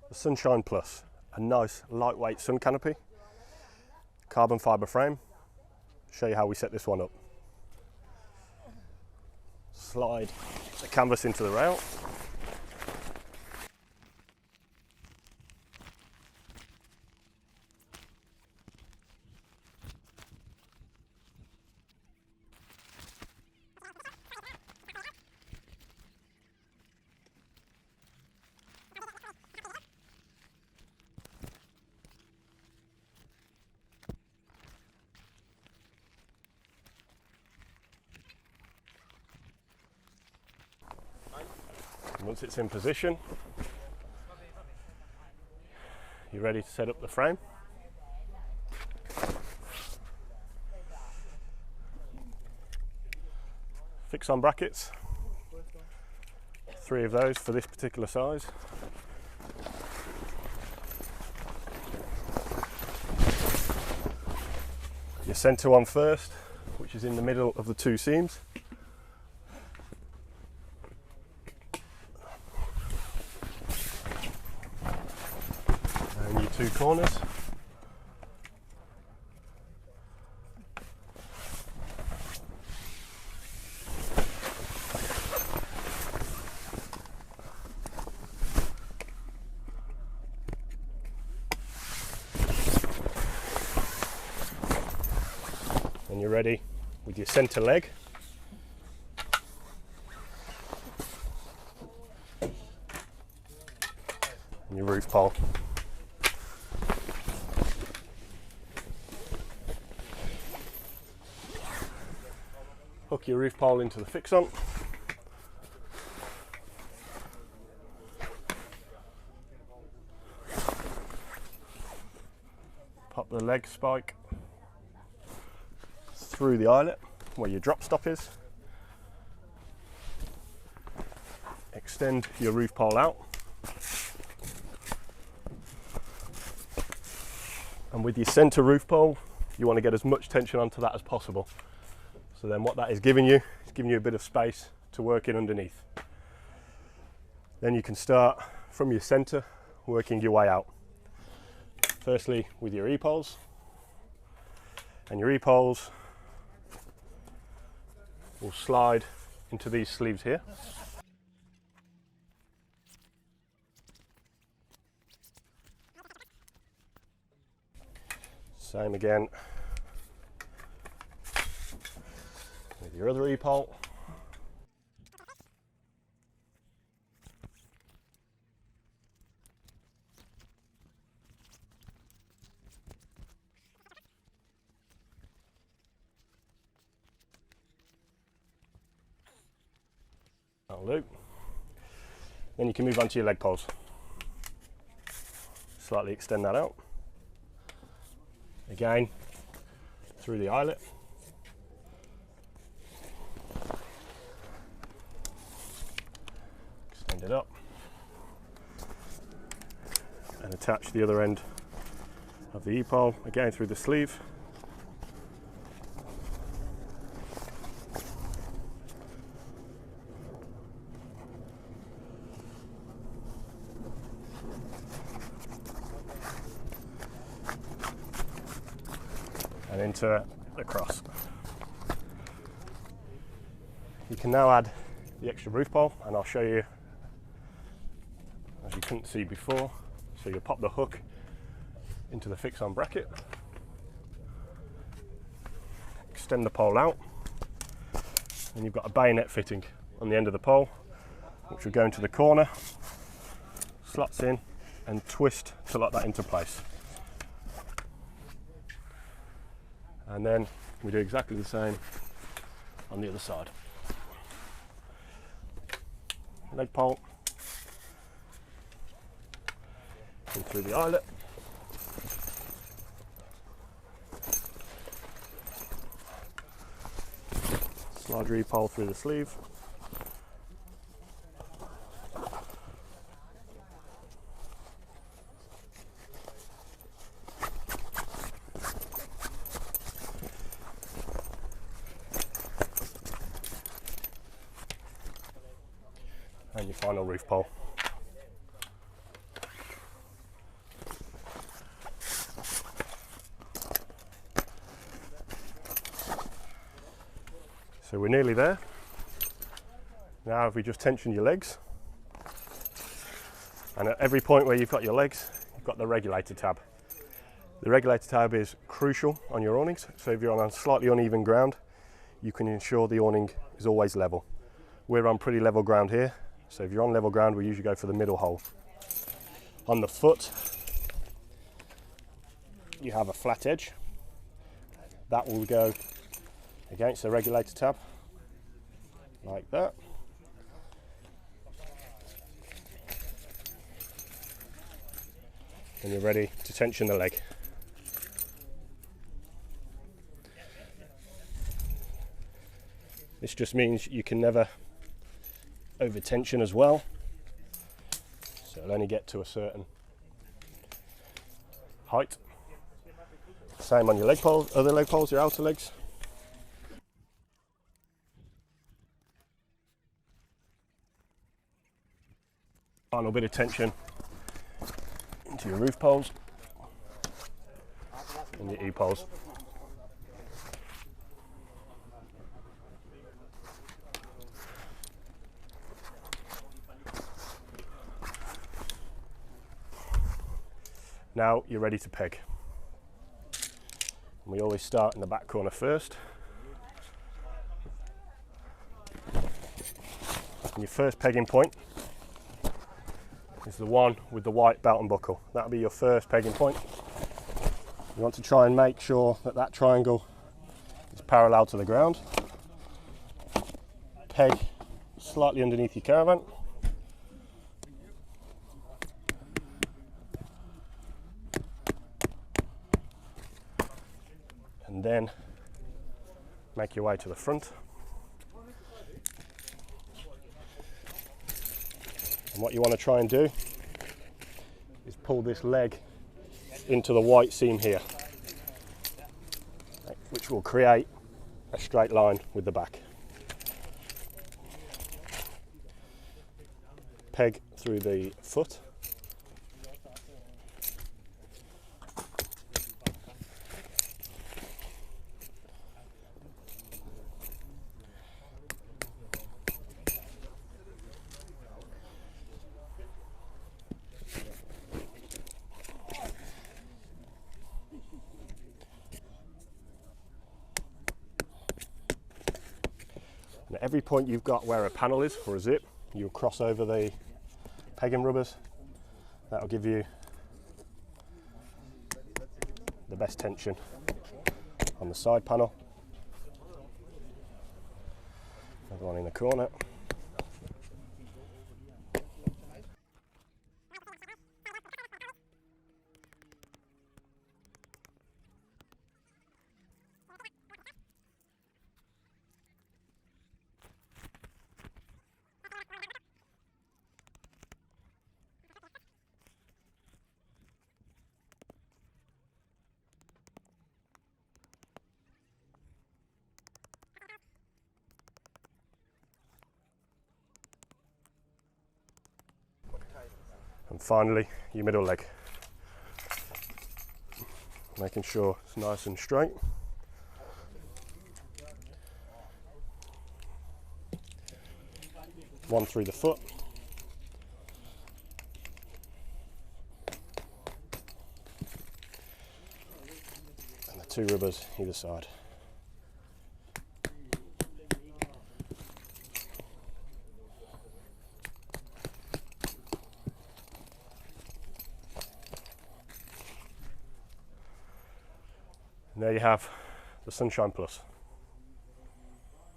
the Sunshine Plus, a nice lightweight sun canopy, carbon fibre frame. Show you how we set this one up. Slide the canvas into the rail. Once it's in position, you're ready to set up the frame. Fix on brackets, 3 of those for this particular size. Your centre one first, which is in the middle of the 2 seams. And your 2 corners. And you're ready with your centre leg. And your roof pole. Hook your roof pole into the fix-on. Pop the leg spike through the eyelet where your drop stop is. Extend your roof pole out. And with your centre roof pole, you want to get as much tension onto that as possible. So then what that is giving you a bit of space to work in underneath. Then you can start from your centre, working your way out. Firstly with your E-poles, and your E-poles will slide into these sleeves here. Same again with your other E-pole. That'll do. Then you can move on to your leg poles. Slightly extend that out. Again, through the eyelet. Extend it up. And attach the other end of the E-pole, again through the sleeve. And into the cross. You can now add the extra roof pole, and I'll show you as you couldn't see before. So you pop the hook into the fix-on bracket, extend the pole out, and you've got a bayonet fitting on the end of the pole, which will go into the corner, slots in, and twist to lock that into place. And then we do exactly the same on the other side. Leg pole in through the eyelet. Slide re-pole through the sleeve. And your final roof pole. So we're nearly there. Now if we just tension your legs, and at every point where you've got your legs, you've got the regulator tab. The regulator tab is crucial on your awnings, so if you're on slightly uneven ground, you can ensure the awning is always level. We're on pretty level ground here, so if you're on level ground, we usually go for the middle hole. On the foot, you have a flat edge. That will go against the regulator tab, like that. And you're ready to tension the leg. This just means you can never over tension as well, so it'll only get to a certain height. Same on your leg poles, other leg poles, your outer legs. Final bit of tension into your roof poles and your E-poles. Now you're ready to peg. And we always start in the back corner first. And your first pegging point is the one with the white belt and buckle. That'll be your first pegging point. You want to try and make sure that that triangle is parallel to the ground. Peg slightly underneath your caravan. And then make your way to the front. And what you want to try and do is pull this leg into the white seam here, which will create a straight line with the back. Peg through the foot. And at every point you've got where a panel is or a zip, you'll cross over the pegging rubbers. That'll give you the best tension on the side panel. Another one in the corner. And finally, your middle leg. Making sure it's nice and straight. One through the foot. And the two rubbers either side. And there you have the Sunshine Plus.